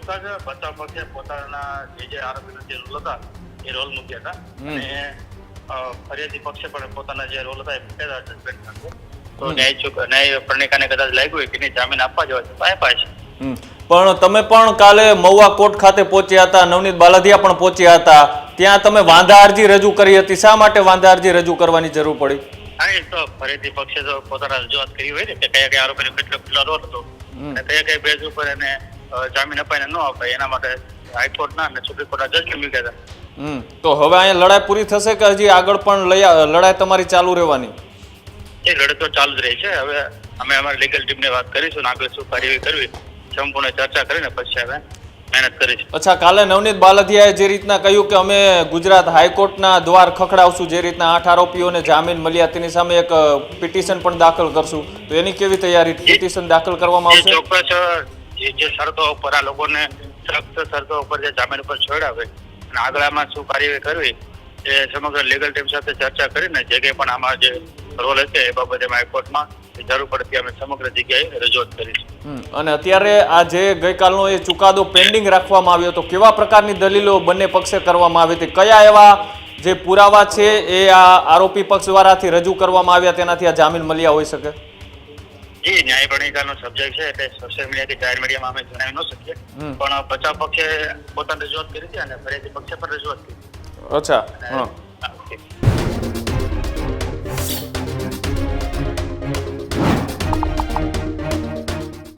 ચોક્કસ બચાવ પક્ષે પોતાના જે આરોપીના જે રોલ હતા એ રોલ મૂક્યા હતા અને ફરિયાદી પક્ષે પણ પોતાના જે રોલ હતા એ મૂક્યા હતા સસ્પેન્ડ કરશે. તો ન્યાય પ્રણિકાને કદાચ લાગ્યું હોય કે નહીં જામીન આપવા જવા તો આપ્યા છે. પણ તમે પણ કાલે મહુવા કોર્ટ ખાતે પહોંચ્યા હતા, નવનીત બાલદિયા પણ પહોંચ્યા હતા, ત્યાં તમે વાંધા અરજી રજૂ કરી હતી. શા માટે વાંધા અરજી રજૂ કરવાની જરૂર પડી? હા, એ તો ફરિયાદી પક્ષે તો પોતાના રજૂઆત કરી હોય ને કે કયા કયા આરોપીનો કેટલો રોલ હતો અને કયા કયા બેઝ ઉપર એને જામીન અપાઈને ન અપાય એના માટે હાઈકોર્ટના અને સુપ્રીમ કોર્ટના જજમેન્ટ મૂક્યા હતા. તો હવે અહીંયા લડાઈ પૂરી થશે કે હજી આગળ પણ લડાઈ તમારી ચાલુ રહેવાની? એ લડત તો ચાલુ જ રહી છે. હવે અમે અમારી લીગલ ટીમને વાત કરીશું ને આગળ શું કાર્યવાહી કરવી સંપૂર્ણ ચર્ચા કરીને પછી હવે મહેનત કરીશું. અચ્છા, કાલે નવનીત બાલદિયાએ જે રીતના કહ્યું કે અમે ગુજરાત હાઈકોર્ટના દ્વાર ખખડાવશું, જે રીતના 8 આરોપીઓને જામીન મળ્યા તેની સામે એક પિટિશન પણ દાખલ કરશું, તો એની કેવી તૈયારી? પિટિશન દાખલ કરવામાં આવશે? ચોક્કસ જે શરતો ઉપર આ લોકોને સખ્ત શરતો ઉપર જે જામીન ઉપર છોડાવે અને આગળ આમાં શું કાર્યવાહી કરવી એ સમગ્ર લીગલ ટીમ સાથે ચર્ચા કરીને જે કંઈ પણ આમાં જે રોલ હશે એ બાબતે હાઈકોર્ટમાં જરૂર પડતી અમે સમગ્ર જગ્યાએ રજૂઆત કરીશું. અને અત્યારે આ જે ગઈકાલનો એ ચુકાદો પેન્ડિંગ રાખવામાં આવ્યો તો કેવા પ્રકારની દલીલો બંને પક્ષે કરવામાં આવી હતી? કયા એવા જે પુરાવા છે એ આ આરોપી પક્ષ દ્વારાથી રજૂ કરવામાં આવ્યા તેનાથી આ જામીન મળ્યા હોઈ શકે? જી, ન્યાય પ્રણિકાનો સબ્જેક્ટ છે એટલે સોશિયલ મીડિયા કે જાહેર મીડિયામાં અમે જણાવી ન શકીએ, પણ બચાવ પક્ષે પોતાની રજૂઆત કરી હતી અને ફરિયાદી પક્ષે પણ રજૂઆત કરી. અચ્છા.